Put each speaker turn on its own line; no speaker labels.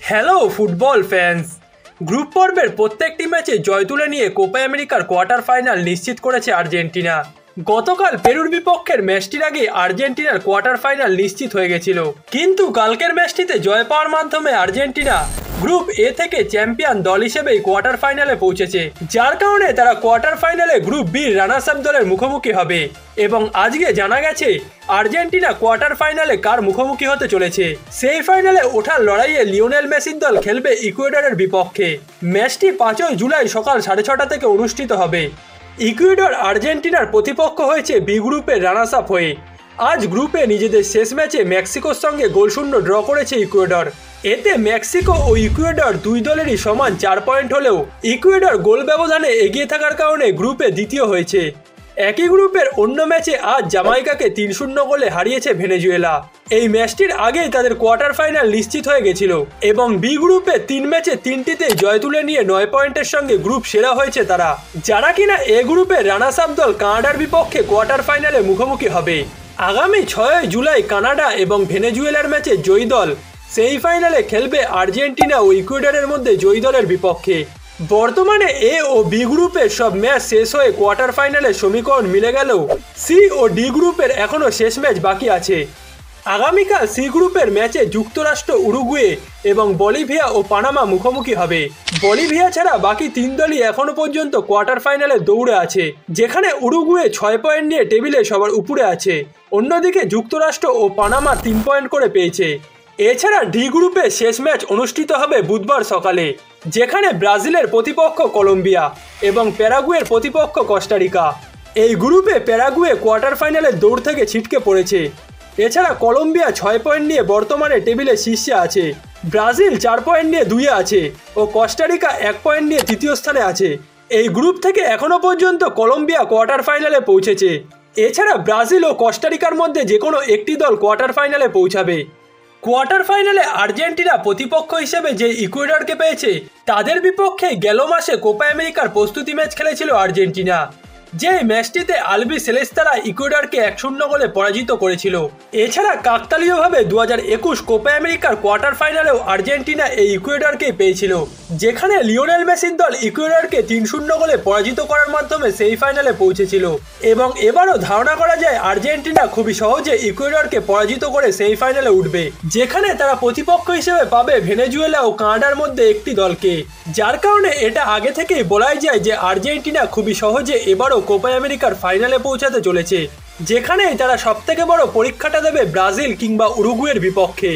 Hello football fans. Group পর্বের প্রত্যেকটি ম্যাচে জয় তুলে নিয়ে কোপা আমেরিকার কোয়ার্টার ফাইনাল নিশ্চিত করেছে আর্জেন্টিনা। গতকাল পেরুর বিপক্ষের ম্যাচটির আগে আর্জেন্টিনার কোয়ার্টার ফাইনাল নিশ্চিত হয়ে গেছিল, কিন্তু কালকের ম্যাচটিতে জয় পাওয়ার মাধ্যমে আর্জেন্টিনা গ্রুপ এ থেকে চ্যাম্পিয়ন দল হিসেবেই কোয়ার্টার ফাইনালে পৌঁছেছে, যার কারণে তারা কোয়ার্টার ফাইনালে গ্রুপ বি রানার্স আপ দলের মুখোমুখি হবে। এবং আজকে জানা গেছে আর্জেন্টিনা কোয়ার্টার ফাইনালে কার মুখোমুখি হতে চলেছে। সেই ফাইনালে ওঠার লড়াইয়ে লিওনেল মেসির দল খেলবে ইকুয়েডরের বিপক্ষে। ম্যাচটি 5 জুলাই সকাল 6:30 থেকে অনুষ্ঠিত হবে। ইকুয়েডর আর্জেন্টিনার প্রতিপক্ষ হয়েছে বি গ্রুপের রানার্স আপ হয়ে। আজ গ্রুপে নিজেদের শেষ ম্যাচে মেক্সিকোর সঙ্গে গোলশূন্য ড্র করেছে ইকুয়েডর। এতে মেক্সিকো ও ইকুয়েডর দুই দলেরই সমান 4 পয়েন্ট হলেও ইকুয়েডর গোল ব্যবধানে এগিয়ে থাকার কারণে গ্রুপে দ্বিতীয় হয়েছে। একই গ্রুপের অন্য ম্যাচে আজ জামাইকাকে 3-0 গোলে হারিয়েছে ভেনেজুয়েলা। এই ম্যাচটির আগেই তাদের কোয়ার্টার ফাইনাল নিশ্চিত হয়ে গেছিল এবং বি গ্রুপে 3 ম্যাচে 3টিতে জয় তুলে নিয়ে 9 পয়েন্টের সঙ্গে গ্রুপ সেরা হয়েছে তারা, যারা কিনা এ গ্রুপের রানার্স আপ দল কানাডার বিপক্ষে কোয়ার্টার ফাইনালে মুখোমুখি হবে। আগামী 6 জুলাই কানাডা এবং ভেনেজুয়েলার ম্যাচে জয়ী দল সেই ফাইনালে খেলবে আর্জেন্টিনা ও ইকুয়েডরের মধ্যে জয়ী দলের বিপক্ষে। বর্তমানে এ ও বি গ্রুপের সব ম্যাচ শেষ হয়ে কোয়ার্টার ফাইনালে সমীকরণ মিলে গেলেও সি ও ডি গ্রুপের এখনও শেষ ম্যাচ বাকি আছে। আগামীকাল সি গ্রুপের ম্যাচে যুক্তরাষ্ট্র, উরুগুয়ে এবং বলিভিয়া ও পানামা মুখোমুখি হবে। বলিভিয়া ছাড়া বাকি 3 দলই এখনো পর্যন্ত কোয়ার্টার ফাইনালে দৌড়ে আছে, যেখানে উরুগুয়ে 6 পয়েন্ট নিয়ে টেবিলে সবার উপরে আছে। অন্যদিকে যুক্তরাষ্ট্র ও পানামা 3 পয়েন্ট করে পেয়েছে। এছাড়া ডি গ্রুপে শেষ ম্যাচ অনুষ্ঠিত হবে বুধবার সকালে, যেখানে ব্রাজিলের প্রতিপক্ষ কলম্বিয়া এবং প্যারাগুয়ের প্রতিপক্ষ কোস্টারিকা। এই গ্রুপে প্যারাগুয়ে কোয়ার্টার ফাইনালের দৌড় থেকে ছিটকে পড়েছে। এছাড়া কলম্বিয়া 6 পয়েন্ট নিয়ে বর্তমানে টেবিলে শীর্ষে আছে, ব্রাজিল 4 পয়েন্ট নিয়ে 2-এ আছে ও কোস্টারিকা 1 পয়েন্ট নিয়ে 3য় স্থানে আছে। এই গ্রুপ থেকে এখনো পর্যন্ত কলম্বিয়া কোয়ার্টার ফাইনালে পৌঁছেছে। এছাড়া ব্রাজিল ও কোস্টারিকার মধ্যে যে কোনো একটি দল কোয়ার্টার ফাইনালে পৌঁছাবে। কোয়ার্টার ফাইনালে আর্জেন্টিনা প্রতিপক্ষ হিসেবে যে ইকুয়েডরকে পেয়েছে, তাদের বিপক্ষে গেল মাসে কোপা আমেরিকার প্রস্তুতি ম্যাচ খেলেছিল আর্জেন্টিনা। যে ম্যাচটিতে আলবি সেলেস্তারা ইকুয়েডরকে 1-0 গোলে পরাজিত করেছিল। এছাড়া কাকতালীয়ভাবে 2021 কোপা আমেরিকার কোয়ার্টার ফাইনালেও আর্জেন্টিনা এই ইকুয়েডরকেই পেয়েছিল, যেখানে লিওনেল মেসির দল ইকুয়েডরকে 3-0 গোলে পরাজিত করার মাধ্যমে সেই ফাইনালে পৌঁছেছিল। এবং এবারও ধারণা করা যায় আর্জেন্টিনা খুবই সহজে ইকুয়েডরকে পরাজিত করে সেই ফাইনালে উঠবে, যেখানে তারা প্রতিপক্ষ হিসেবে পাবে ভেনেজুয়েলা ও কানাডার মধ্যে একটি দলকে। যার কারণে এটা আগে থেকেই বলাই যায় যে আর্জেন্টিনা খুবই সহজে এবারও কোপা আমেরিকার ফাইনালে পৌঁছাতে চলেছে, যেখানে তারা সবথেকে বড় পরীক্ষাটা দেবে ব্রাজিল কিংবা উরুগুয়ের বিপক্ষে।